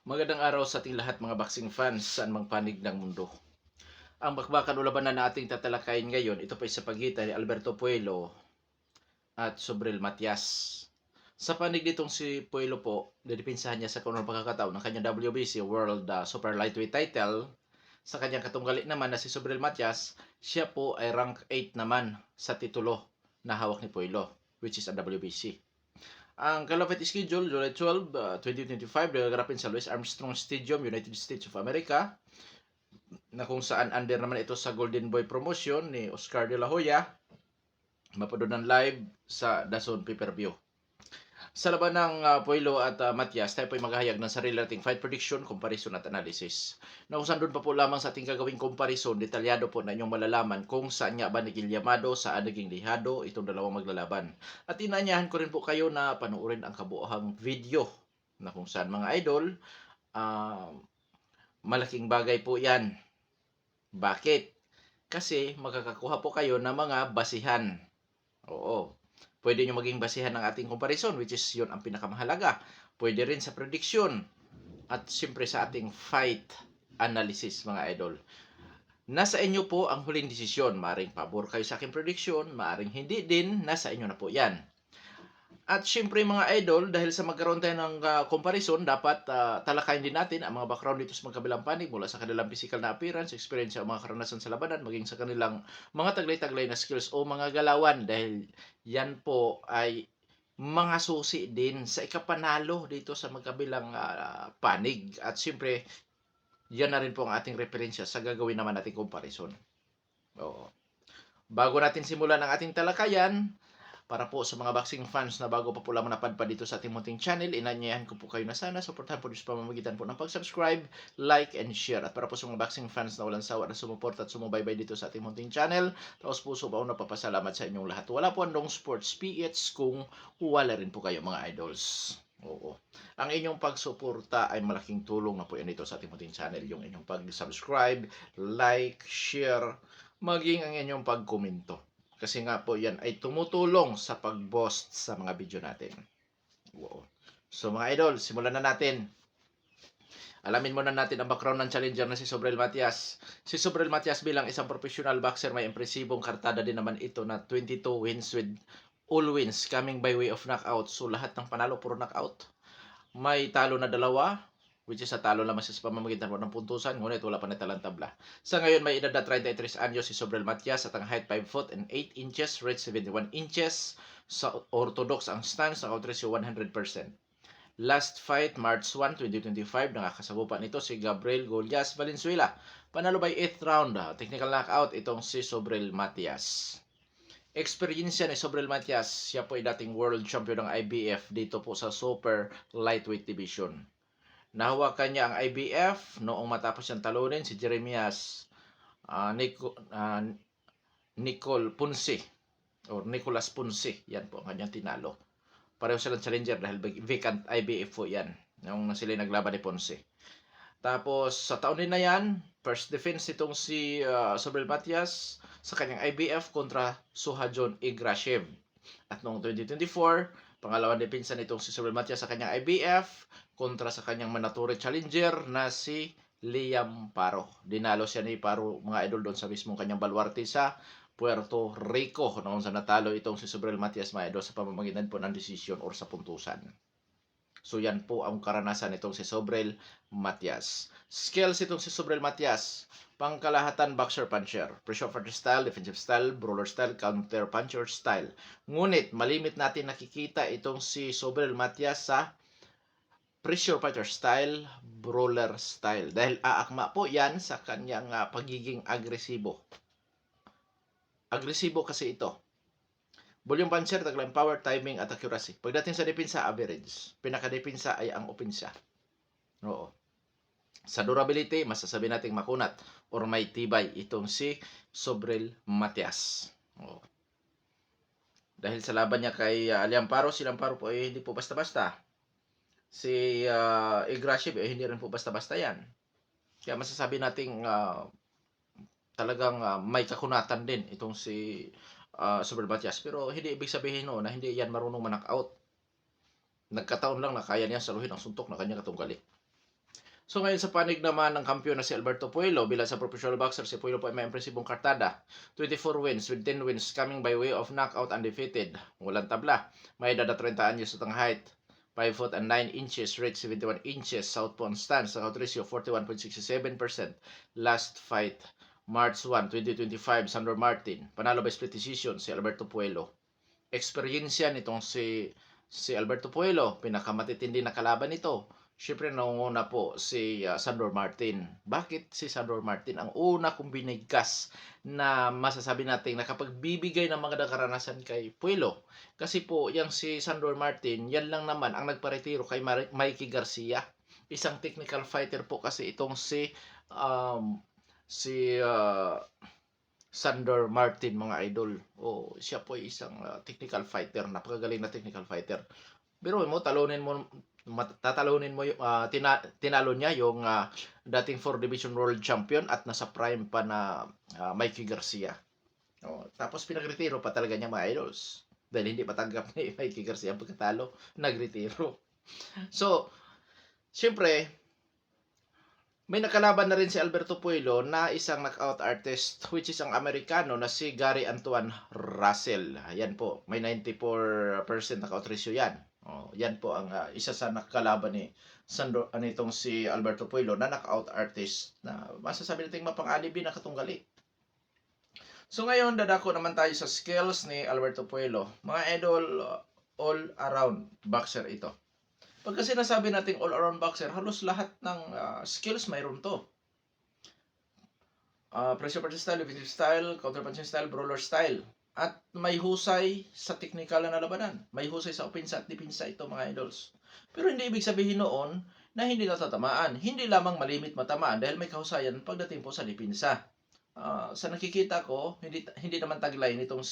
Magandang araw sa ating lahat mga boxing fans saan mang panig ng mundo. Ang bakbakan o labanan na ating tatalakayin ngayon, ito pa sa pagitan ni Alberto Puelo at Sobrel Matias. Sa panig nitong si Puelo po, didipinsahan niya sa kunong pagkakataon ng kanyang WBC World Super Lightweight title. Sa kanyang katunggali naman na si Sobrel Matias, siya po ay rank 8 naman sa titulo na hawak ni Puelo, which is a WBC. Ang kalapit schedule, July 12, 2025, gaganapin sa Louis Armstrong Stadium, United States of America, na kung saan under naman ito sa Golden Boy promotion ni Oscar De La Hoya, mapanood live sa DAZN pay-per-view. Sa laban ng Puelo at Matias, tayo po ay maghahayag ng sarili nating fight prediction, comparison at analysis. Na kung saan doon pa po lamang sa ating gagawing comparison, detalyado po na inyong malalaman kung saan nga ba naging Yamado, saan naging Lihado itong dalawang maglalaban. At inaanyahan ko rin po kayo na panoorin ang kabuohang video na kung saan mga idol, uh, malaking bagay po yan. Bakit? Kasi magkakakuha po kayo ng mga basihan. Oo. Pwede nyo maging basihan ng ating comparison, which is yun ang pinakamahalaga. Pwede rin sa prediction. At siyempre sa ating fight analysis, mga idol. Nasa inyo po ang huling desisyon. Maaring pabor kayo sa aking prediction, maaring hindi din. Nasa inyo na po yan. At syempre mga idol, dahil sa magkaroon tayo ng comparison, dapat talakayin din natin ang mga background dito sa magkabilang panig mula sa kanilang physical na appearance, experience o mga karanasan sa labanan, maging sa kanilang mga taglay-taglay na skills o mga galawan dahil yan po ay mga susi din sa ikapanalo dito sa magkabilang panig. At syempre, yan na rin po ang ating referensya sa gagawin naman nating comparison. Oo. Bago natin simulan ang ating talakayan, para po sa mga boxing fans na bago pa po lamang napadpad dito sa ating munting channel, inanyayahan ko po kayo na sana supportahan po sa pamamagitan po ng pag-subscribe, like, and share. At para po sa mga boxing fans na walang sawa na sumuporta at sumubaybay dito sa ating munting channel, taos puso pa napapasalamat sa inyong lahat. Wala po andong sports PH kung wala rin po kayo mga idols. Oo. Ang inyong pagsuporta ay malaking tulong na po yan dito sa ating munting channel. Yung inyong pag-subscribe, like, share, maging ang inyong pag-komento. Kasi nga po yan ay tumutulong sa pag-boost sa mga video natin. Wow. So mga idol, simulan na natin. Alamin muna natin ang background ng challenger na si Sobrel Matias. Si Sobrel Matias bilang isang professional boxer, may impresibong kartada din naman ito na 22 wins with all wins coming by way of knockout. So lahat ng panalo puro knockout. May talo na dalawa, which is sa talo lamang sa pamamagitan po ng puntusan, ngunit wala pa natalang tabla. Sa ngayon, may edad na 33 anyos si Sobrel Matias at ang height 5 foot and 8 inches, weight 71 inches. Sa orthodox ang stance, naka-ratio 100%. Last fight, March 1, 2025, nakakasagupa nito si Gabriel Golias Valenzuela. Panalo by 8th round, technical knockout itong si Sobrel Matias. Eksperyensya ni Sobrel Matias, siya po ay dating world champion ng IBF dito po sa super lightweight division. Nahawakan niya ang IBF noong matapos siyang talunin si Jeremias Nicol Ponce or Nicolas Ponce. Yan po ang kanyang tinalo. Pareho silang challenger dahil vacant IBF po yan. Nung sila naglaban ni Ponce. Tapos sa taon din na yan, first defense itong si Sobrel Matias sa kanyang IBF kontra Suhajon Igrashev. At noong 2024, pangalawang depensa nitong si Sobrel Matias sa kanyang IBF kontra sa kanyang mandatory challenger na si Liam Paro. Dinalo siya ni Paro mga idol doon sa mismong kanyang baluarte sa Puerto Rico noong sa natalo itong si Sobrel Matias mga idol sa pamamagitan po ng decision or sa puntusan. So yan po ang karanasan nitong si Sobrel Matias. Skills itong si Sobrel Matias, pangkalahatan boxer puncher, pressure fighter style, defensive style, brawler style, counter puncher style. Ngunit malimit natin nakikita itong si Sobrel Matias sa pressure fighter style, brawler style. Dahil aakma po yan sa kanyang pagiging agresibo. Agresibo kasi ito. Volume puncher, taglang power, timing, at accuracy. Pagdating sa depensa, average. Pinaka-depensa ay ang opensa. Oo. Sa durability, masasabi nating makunat or may tibay itong si Sobrel Matias. Oo. Dahil sa laban niya kay Liamparo, si Liamparo po ay hindi po basta-basta. Si Igrashev ay hindi rin po basta-basta yan. Kaya masasabi nating talagang may kakunatan din itong si Sobrel Matias. Pero hindi ibig sabihin na hindi yan marunong man-knockout. Nagkataon lang na kaya niya saluhin ang suntok na kanyang katunggali. So ngayon sa panig naman ng kampiyon na si Alberto Puelo bilang sa professional boxer, si Puelo po ay may impresibong kartada. 24 wins with 10 wins coming by way of knockout undefeated. Walang tabla. May edad na 30 anyos at ang height. 5 foot and 9 inches, reach 71 inches, southpaw stance, knockout ratio 41.67%. Last fight, March 1, 2025, Sandor Martin. Panalo by split decision si Alberto Puelo. Eksperyensya nitong si Alberto Puelo, pinakamatitindi na kalaban nito. Siyempre, nangunguna po si Sandor Martin. Bakit si Sandor Martin? Ang una kong binigkas na masasabi natin na kapag bibigay ng mga karanasan kay Puelo. Kasi po, yung si Sandor Martin, yan lang naman ang nagparetiro kay Mikey Garcia. Isang technical fighter po kasi itong si Sandor Martin, mga idol. Siya po ay isang technical fighter, napakagaling na technical fighter. Pero tatalunin mo yung tinalo niya yung dating 4 division world champion at nasa prime pa na Mikey Garcia. Tapos pinagretiro pa talaga niya, mga idols. Dahil hindi patanggap ni Mikey Garcia ang pagkatalo, nagretiro. So, siyempre, may nakalaban na rin si Alberto Puelo na isang knockout artist, which is ang Amerikano na si Gary Antoine Russell. Yan po, may 94% knockout ratio yan. Yan po ang isa sa nakalaban ni itong si Alberto Puelo na knockout artist na masasabi natin mapang-alibi na katunggali. So ngayon, dadako naman tayo sa skills ni Alberto Puelo. Mga idol, all-around boxer ito. Pagka sinasabi nating all-around boxer, halos lahat ng skills mayroon to. Pressure punching style, defensive style, counter punching style, brawler style. At may husay sa technical na labanan. May husay sa opensa at depensa ito, mga idols. Pero hindi ibig sabihin noon na hindi natatamaan. Hindi lamang malimit matamaan dahil may kahusayan pagdating po sa depensa. Sa nakikita ko, hindi naman taglay nitong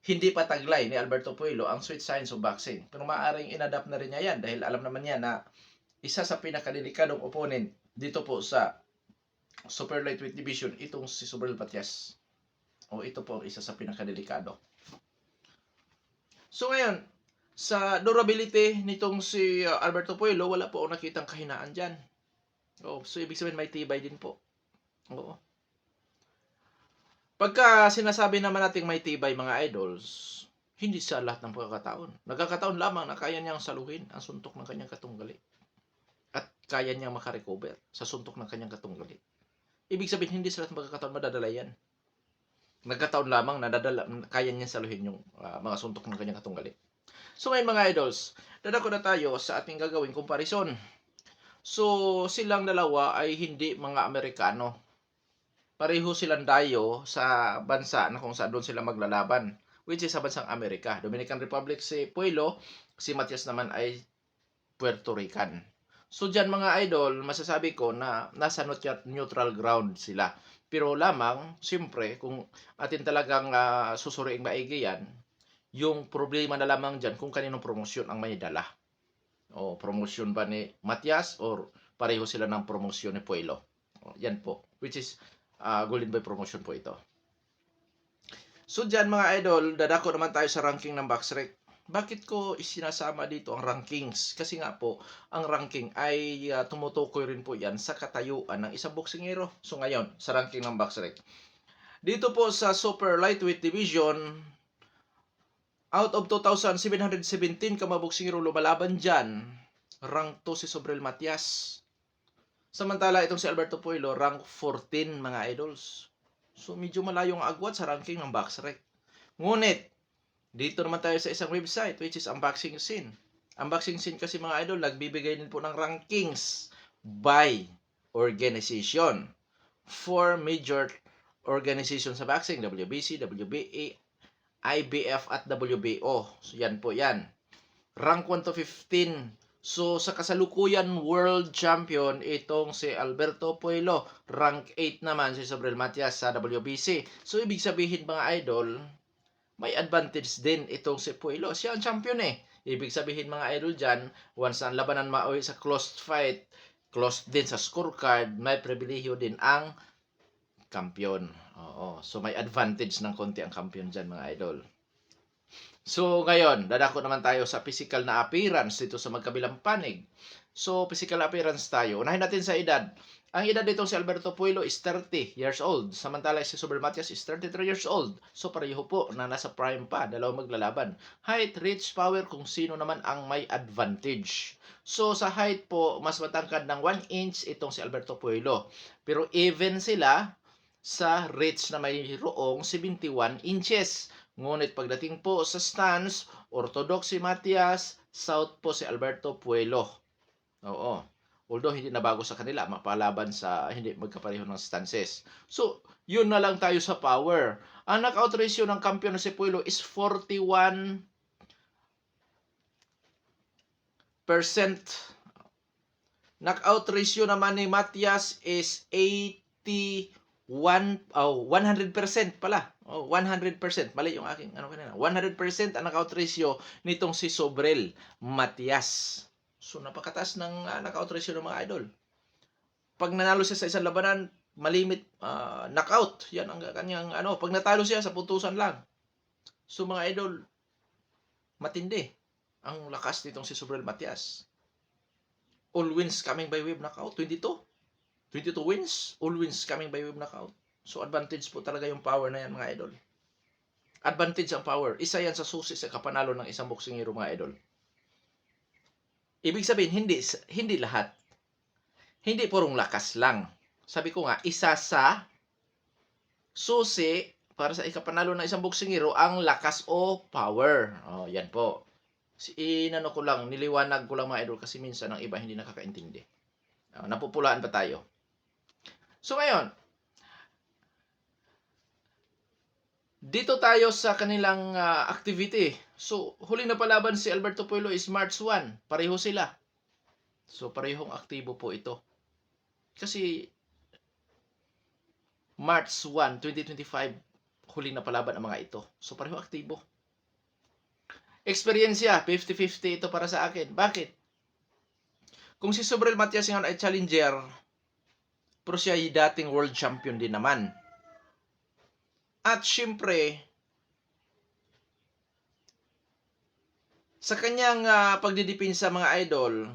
hindi pa taglay ni Alberto Puelo ang sweet science of boxing. Pero maaaring inadapt na rin niya yan dahil alam naman niya na isa sa pinakadelikadong opponent dito po sa super lightweight division itong si Subriel Matias. Ito po isa sa pinakadelikado. So ngayon, sa durability nitong si Alberto Puelo, wala po akong nakitang kahinaan dyan. So ibig sabihin may tibay din po. Oo. Pagka sinasabi naman natin may tibay, mga idols, hindi sa lahat ng pagkakataon. Nagkakataon lamang na kaya niyang saluhin ang suntok ng kanyang katunggali. At kaya niyang makarecover sa suntok ng kanyang katunggali. Ibig sabihin, hindi sa lahat ng pagkakataon madadala yan. Nagkataon lamang na kaya niyang saluhin yung mga suntok ng kanyang katunggali. So ngayon, mga idols, dadako na tayo sa ating gagawing comparison. So silang dalawa ay hindi mga Amerikano. Pareho silang dayo sa bansa na kung saan doon sila maglalaban, which is sa bansang Amerika. Dominican Republic si Puelo, si Matias naman ay Puerto Rican. So dyan, mga idol, masasabi ko na nasa neutral ground sila. Pero lamang, siyempre, kung atin talagang susuriing maigi yan, yung problema na lamang dyan kung kaninong promosyon ang may dala. Promosyon ba ni Matias or pareho sila ng promosyon ni Puelo? Yan po, which is Golden Boy promotion po ito. So dyan, mga idol, dadako naman tayo sa ranking ng BoxRec. Bakit ko isinasama dito ang rankings? Kasi nga po, ang ranking ay tumutukoy rin po yan sa katayuan ng isang boksingero. So ngayon, sa ranking ng BoxRec. Dito po sa Super Lightweight Division, out of 2,717 kamaboksingero lumalaban dyan, rank 2 si Subriel Matias. Samantala, itong si Alberto Puelo, rank 14, mga idols. So medyo malayo ang agwat sa ranking ng BoxRec. Ngunit, dito naman tayo sa isang website, which is Unboxing Scene. Unboxing Scene kasi, mga idol, nagbibigay din po ng rankings by organization. 4 major organizations sa boxing: WBC, WBA, IBF, at WBO. So yan po yan. Rank 1 to 15. So sa kasalukuyan world champion itong si Alberto Puelo. Rank 8 naman si Subriel Matias sa WBC. So ibig sabihin, mga idol, may advantage din itong si Puelo. Siya ang champion eh. Ibig sabihin, mga idol dyan, once ang labanan mauwi sa closed fight, closed din sa scorecard, may pribilehiyo din ang kampiyon. So may advantage ng konti ang kampiyon dyan, mga idol. So ngayon, dadako naman tayo sa physical na appearance dito sa magkabilang panig. So, physical appearance tayo. Unahin natin sa edad. Ang edad nitong si Alberto Puelo is 30 years old. Samantala si Sobrel Matias is 33 years old. So, pareho po na nasa prime pa. Dalawang maglalaban. Height, reach, power, kung sino naman ang may advantage. So, sa height po, mas matangkad ng 1 inch itong si Alberto Puelo. Pero even sila sa reach na mayroong 71 inches. Ngunit pagdating po sa stance, orthodox si Matias, south po si Alberto Puelo. Oo. Although hindi na bago sa kanila, mapalaban sa hindi magkapareho ng stances. So, yun na lang tayo sa power. Ang knockout ratio ng kampiyon na si Puelo is 41%. Knockout ratio naman ni Matias is 100% pala. 100%. Mali yung aking kanina. 100% ang knockout ratio nitong si Sobrel Matias. So, napakataas ng knockout ratio ng mga idol. Pag nanalo siya sa isang labanan, malimit knockout. Yan ang kanyang Pag natalo siya sa putusan lang. So, mga idol, matindi ang lakas nitong si Sobrel Matias. All wins coming by way of knockout. 22 wins. All wins coming by way of knockout. So, advantage po talaga yung power na yan, mga idol. Advantage ang power. Isa yan sa susi sa kapanalo ng isang boksingero, mga idol. Ibig sabihin, hindi lahat. Hindi purong lakas lang. Sabi ko nga, isa sa susi para sa ikapanalo ng isang boksingero ang lakas o power. Yan po. Niliwanag ko lang mga idol kasi minsan ang iba hindi nakakaintindi. Napupulaan pa tayo. So ngayon, dito tayo sa kanilang activity. So, huling napalaban si Alberto Puelo is March 1. Pareho sila. So, parehong aktibo po ito. Kasi, March 1, 2025, huling napalaban ang mga ito. So, pareho aktibo. Eksperyensya, 50-50 ito para sa akin. Bakit? Kung si Sobrel Matias ngayon ay challenger, pero siya ay dating world champion din naman. At syempre, sa kanyang pagdidipinsa mga idol,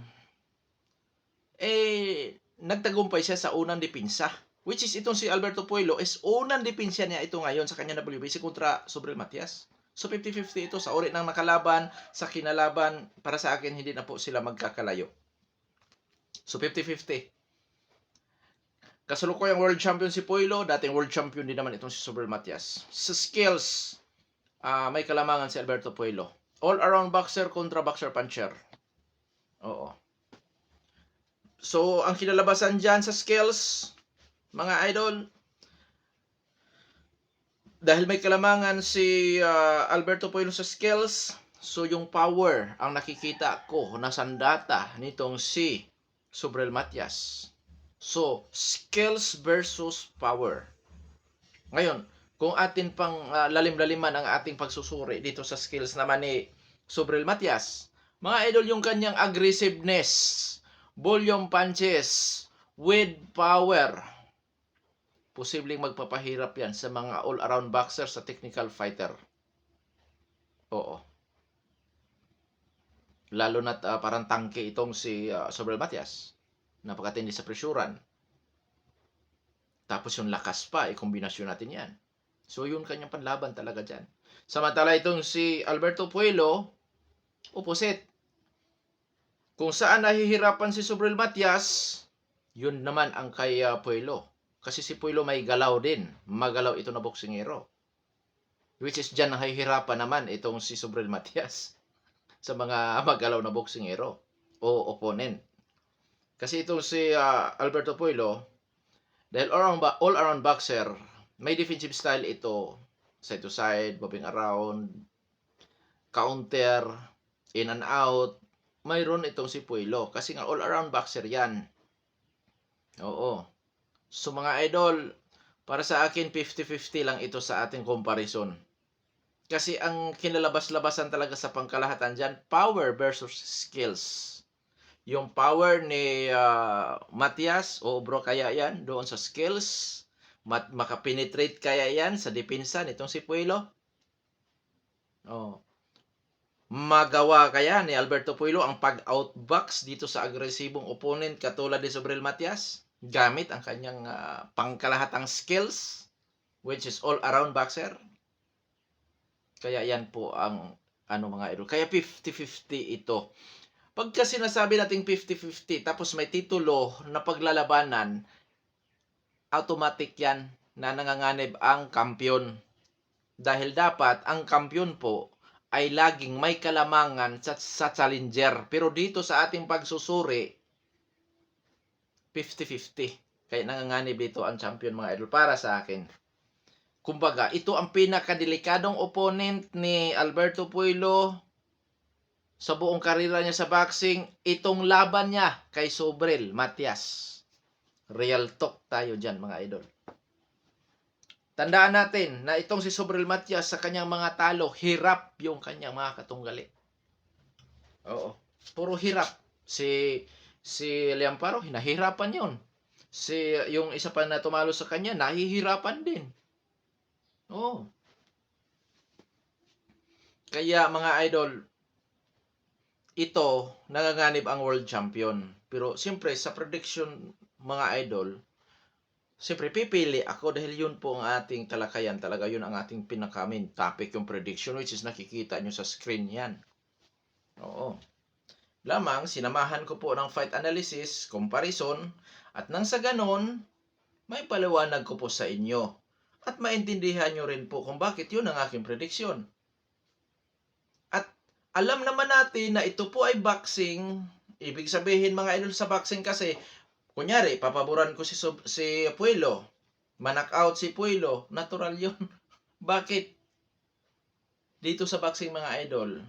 nagtagumpay siya sa unang dipinsa. Which is itong si Alberto Puelo is unang dipinsa niya ito ngayon sa kanyang WBC kontra Sobrel Matias. So 50-50 ito sa uri ng nakalaban, sa kinalaban, para sa akin hindi na po sila magkakalayo. So 50-50. Kasalukuyang world champion si Puelo, dating world champion din naman itong si Sobrel Matias. Sa skills, may kalamangan si Alberto Puelo. All-around boxer kontra boxer puncher. Oo. So, ang kinalabasan dyan sa skills, mga idol, dahil may kalamangan si Alberto Puelo sa skills, so yung power ang nakikita ko na sandata nitong si Sobrel Matias. So, skills versus power. Ngayon, kung atin pang lalim-laliman ang ating pagsusuri dito sa skills naman ni Sobrel Matias, mga idol, yung kanyang aggressiveness, volume punches, with power, posibleng magpapahirap yan sa mga all-around boxer sa technical fighter. Oo. Lalo na't parang tangke itong si Sobrel Matias. Napakatindi sa presyuran. Tapos yung lakas pa, kombinasyon natin yan. So, yun kanyang panlaban talaga dyan. Samantala itong si Alberto Puelo, opposite. Kung saan nahihirapan si Sobrel Matias, yun naman ang kay Puelo. Kasi si Puelo may galaw din. Magalaw ito na boksingero. Which is dyan nahihirapan naman itong si Sobrel Matias sa mga magalaw na boksingero o opponent. Kasi itong si Alberto Puelo, dahil all-around boxer, may defensive style ito. Side to side, moving around, counter, in and out. Mayroon itong si Puelo. Kasi nga all-around boxer yan. Oo. So mga idol, para sa akin 50-50 lang ito sa ating comparison. Kasi ang kinalabas-labasan talaga sa pangkalahatan dyan, power versus skills. Yung power ni Matias, bro, kaya yan doon sa skills. Makapenetrate kaya yan sa depensa nitong si Puelo. Magawa kaya ni Alberto Puelo ang pag-outbox dito sa agresibong opponent katulad ni Sobrel Matias gamit ang kanyang pangkalahatang skills, which is all-around boxer? Kaya yan po ang mga idol. Kaya 50-50 ito. Pagka sinasabi nating 50-50 tapos may titulo na paglalabanan, automatic yan na nanganganib ang kampiyon. Dahil dapat ang kampiyon po ay laging may kalamangan sa challenger. Pero dito sa ating pagsusuri, 50-50. Kaya nanganganib dito ang champion, mga idol, para sa akin. Kumbaga, ito ang pinakadelikadong opponent ni Alberto Puelo sa buong karera niya sa boxing. Itong laban niya kay Sobrel Matias. Real talk tayo dyan, mga idol. Tandaan natin na itong si Sobrel Matias sa kanyang mga talo, hirap yung kanyang mga katunggali. Oo. Puro hirap. Si Liam Paro, hinahirapan yun. Yung isa pa na tumalo sa kanya, nahihirapan din. Oo. Kaya mga idol, ito, nanganganib ang world champion. Pero siyempre, sa prediction, mga idol, siyempre, pipili ako dahil yun po ang ating talakayan. Talaga yun ang ating pinaka-main topic, yung prediction, which is nakikita nyo sa screen yan. Oo. Lamang, sinamahan ko po ng fight analysis, comparison, at nang sa ganon, may paliwanag ko po sa inyo. At maintindihan nyo rin po kung bakit yun ang aking prediction. At alam naman natin na ito po ay boxing. Ibig sabihin, mga idol, sa boxing kasi, kunyari, papaboran ko si Puelo. Manak-out si Puelo. Natural yun. Bakit? Dito sa boxing, mga idol,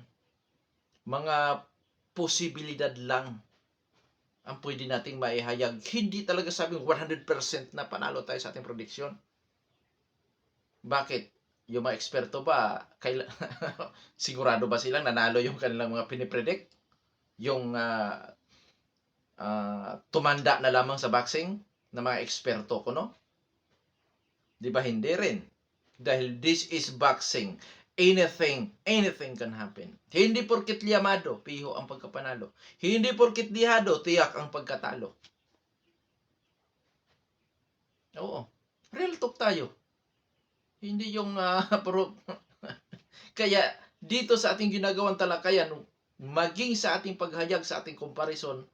mga posibilidad lang ang pwede nating maihayag. Hindi talaga sabing 100% na panalo tayo sa ating prediction. Bakit? Yung mga eksperto ba, sigurado ba silang nanalo yung kanilang mga pinipredict? Yung tumanda na lamang sa boxing na mga eksperto ko, no? Di ba hindi rin? Dahil this is boxing. Anything can happen. Hindi porkit liyamado, piho ang pagkapanalo. Hindi porkit dihado, tiyak ang pagkatalo. Oo. Real talk tayo. Hindi yung kaya dito sa ating ginagawang talakayan, maging sa ating paghayag, sa ating comparison,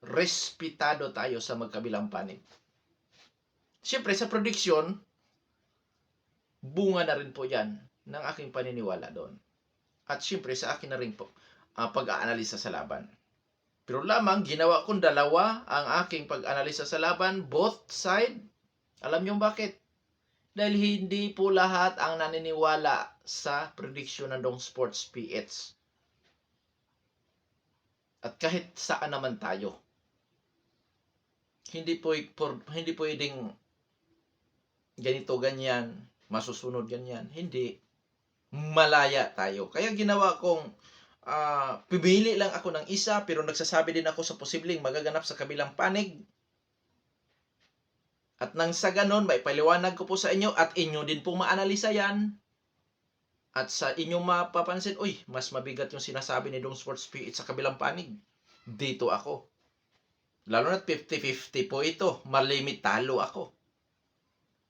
respetado tayo sa magkabilang panig. Siyempre, sa prediction, bunga na rin po yan ng aking paniniwala doon. At siyempre, sa akin na rin po pag-aanalisa sa laban. Pero lamang, ginawa kong dalawa ang aking pag-analisa sa laban, both side. Alam niyo bakit? Dahil hindi po lahat ang naniniwala sa prediction ng Dong Sports PH. At kahit saan naman tayo, hindi pwedeng ganito, ganyan, masusunod ganyan. Hindi. Malaya tayo. Kaya ginawa kong pipili lang ako ng isa, pero nagsasabi din ako sa posibleng magaganap sa kabilang panig. At nang sa ganon, may paliwanag ko po sa inyo at inyo din pong maanalisa yan. At sa inyong mapapansin, mas mabigat yung sinasabi ni Dong Sports PH sa kabilang panig. Dito ako. Lalo na 50-50 po ito. Malimit talo ako.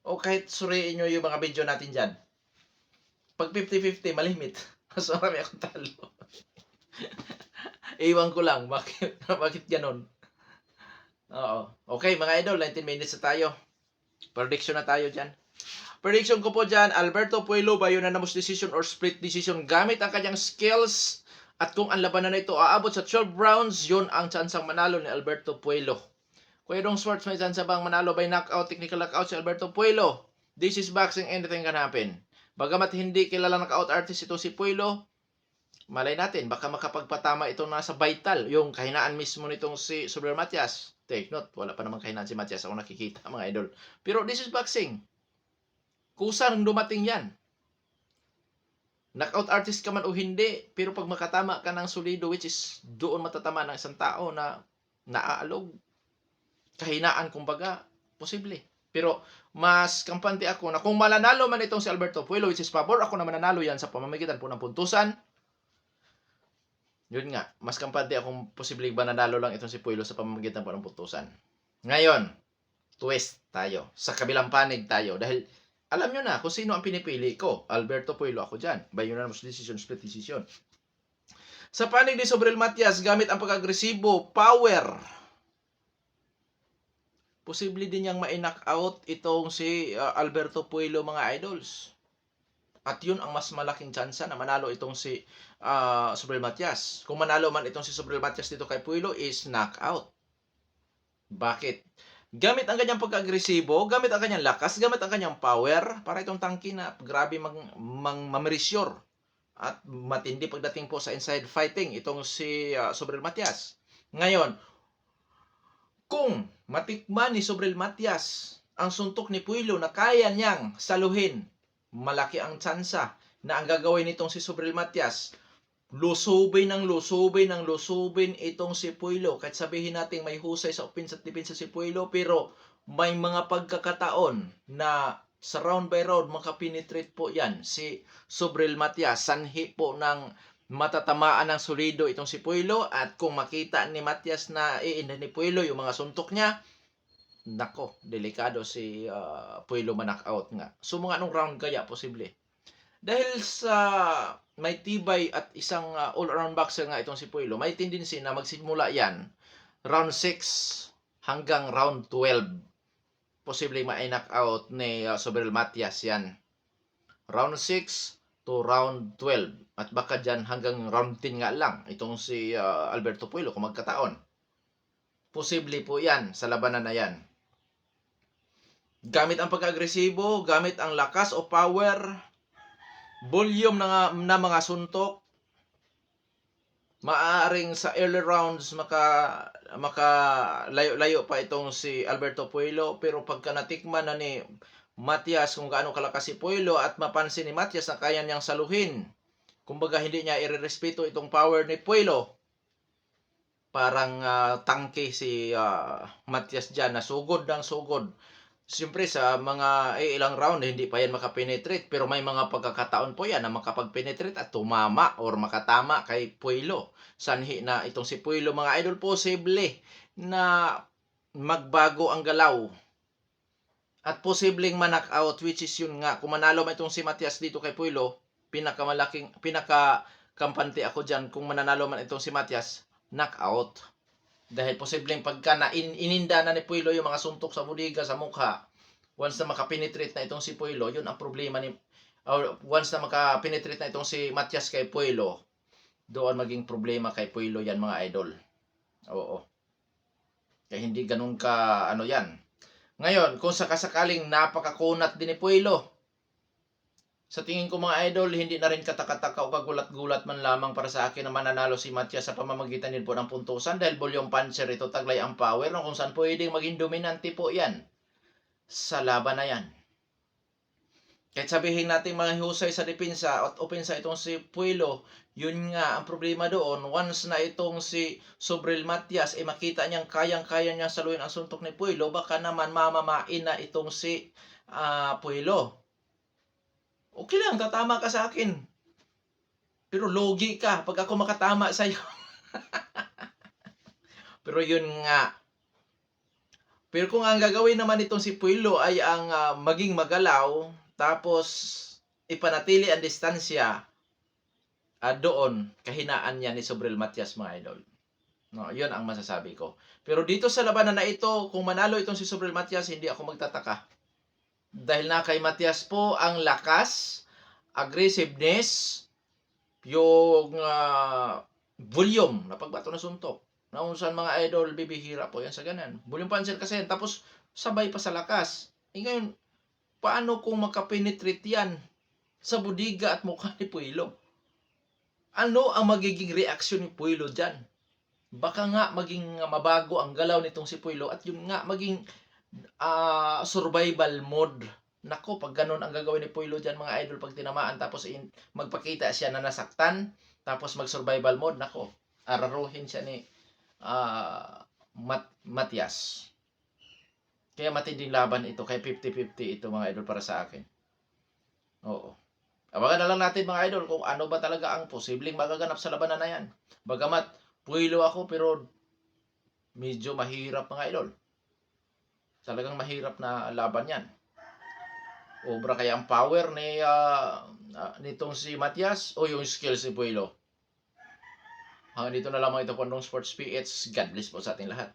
O kahit suriin nyo yung mga video natin dyan. Pag 50-50, malimit. Mas marami akong talo. Iwan ko lang. Bakit ganon? Oo. Okay, mga idol, 19 minutes na tayo. Prediction na tayo dyan. Prediction ko po dyan, Alberto Puelo by unanimous decision or split decision gamit ang kanyang skills. At kung ang labanan na ito aabot sa 12 rounds, yun ang tsansang manalo ni Alberto Puelo. Kuya Dong Sports, may tsansa bang manalo by knockout, technical knockout si Alberto Puelo? This is boxing, anything can happen. Bagamat hindi kilala knockout artist ito si Puelo, malay natin, baka makapagpatama itong nasa vital, yung kahinaan mismo nitong si Sobrel Matias. Take note, wala pa namang kahinaan si Matias ako nakikita, mga idol. Pero this is boxing. Kusang dumating yan. Knockout artist ka man o hindi, pero pag makatama ka ng solido, which is doon matatama ng isang tao na naaalog, kahinaan kumbaga, posible. Pero mas kampante ako na kung mananalo man itong si Alberto Puelo, which is pabor ako na mananalo yan sa pamamagitan po ng puntusan, Yun nga, mas kampante akong posibleng mananalo lang itong si Puelo sa pamamagitan po ng putusan. Ngayon, twist tayo. Sa kabilang panig tayo. Dahil alam nyo na kung sino ang pinipili ko. Alberto Puelo ako dyan. By unanimous decision, split decision. Sa panig ni Sobrel Matias, gamit ang pag-agresibo, power. Posible din niyang ma-knock out itong si Alberto Puelo, mga idols. At yun ang mas malaking tsansa na manalo itong si Sobrel Matias. Kung manalo man itong si Sobrel Matias dito kay Puelo is knockout. Bakit? Gamit ang kanyang pagka-agresibo, gamit ang kanyang lakas, gamit ang kanyang power, para itong tangki na grabe mamerisyore at matindi pagdating po sa inside fighting itong si Sobrel Matias. Ngayon, kung matikman ni Sobrel Matias ang suntok ni Puelo na kaya niyang saluhin, malaki ang tsansa na ang gagawin nitong si Sobrel Matias, lusubin itong si Puelo. Kahit sabihin natin may husay sa offense at defense si Puelo, pero may mga pagkakataon na sa round by round makapenetrate po yan si Sobrel Matias. Sanhi po ng matatamaan ng solido itong si Puelo, at kung makita ni Matias na iinda ni Puelo yung mga suntok niya, nako, delikado si Puelo ma-knockout nga. So mga anong round kaya posible? Dahil sa may tibay at isang all-around boxer nga itong si Puelo, may tendency na magsimula yan round 6 hanggang round 12. Posibleng ma-knock out ni Sobrel Matias yan. Round 6 to round 12. At baka dyan hanggang round 10 nga lang itong si Alberto Puelo kung magkataon. Posible po yan sa labanan na yan. Gamit ang pag-agresibo, gamit ang lakas o power, volume na mga suntok, maaaring sa early rounds maka layo-layo pa itong si Alberto Puelo, pero pagka natikman na ni Matias kung gaano kalakas si Puelo at mapansin ni Matias na kaya niyang saluhin, kumbaga hindi niya irerespeto itong power ni Puelo, parang tangke si Matias dyan na sugod ng sugod. Siyempre sa mga ilang round hindi pa yan makapenetrate, pero may mga pagkakataon po yan na makapag-penetrate at tumama or makatama kay Puelo. Sanhi na itong si Puelo, mga idol, posible na magbago ang galaw at posibleng ma-knockout, which is yun nga, kung manalo man itong si Matias dito kay Puelo, pinaka-kampante ako dyan kung mananalo man itong si Matias, knockout. Dahil posibleng pagka ininda na ni Puelo yung mga suntok sa budiga, sa mukha, once na makapenetrate na itong si Puelo, yun ang problema ni once na makapenetrate na itong si Matias kay Puelo, doon maging problema kay Puelo yan, mga idol. Oo. Kaya hindi ganun ka ano yan. Ngayon, kung sakasakaling napakakunat din ni Puelo, sa tingin ko, mga idol, hindi na rin katakataka o kagulat-gulat man lamang para sa akin na mananalo si Matias sa pamamagitan din po ng puntusan, dahil volume puncher ito, taglay ang power, no? Kung saan pwedeng maging dominante po yan sa laban na yan. Kahit sabihin natin mga husay sa depensa at opensa itong si Puelo, yun nga ang problema doon, once na itong si Sobrel Matias makita niyang kayang-kaya niya saluhin ang suntok ni Puelo, baka naman mamamain na itong si Puelo. Okay lang, tatama ka sa akin. Pero logi ka pag ako makatama sa'yo. Pero yun nga. Pero kung ang gagawin naman itong si Puelo ay ang maging magalaw, tapos ipanatili ang distansya, doon, kahinaan niya ni Sobrel Matias, mga idol. No, yun ang masasabi ko. Pero dito sa labanan na ito, kung manalo itong si Sobrel Matias, hindi ako magtataka. Dahil na kay Matias po ang lakas, aggressiveness, yung volume na pagbato ng suntok. Na kung saan, mga idol, bibihira po yan sa ganun. Volume puncher kasi yan, tapos sabay pa sa lakas. Ngayon, paano kung makapenetrate yan sa budiga at mukha ni Puelo? Ano ang magiging reaksyon ni Puelo dyan? Baka nga maging mabago ang galaw nitong si Puelo at yung nga maging survival mode. Nako, pag ganun ang gagawin ni Puelo dyan, mga idol, pag tinamaan tapos magpakita siya na nasaktan, tapos mag-survival mode, nako, araruhin siya ni Matias. Kaya matinding laban ito, kaya 50-50 ito, mga idol, para sa akin. Oo. Abangan na lang natin mga idol kung ano ba talaga ang posibleng magaganap sa labanan na yan. Bagamat puwilo ako pero medyo mahirap mga idol. Talagang mahirap na laban yan. Obra kaya ang power ni nitong si Matias o yung skills ni Puelo. Hanggang dito na lamang ito po ng Sports PH. God bless po sa ating lahat.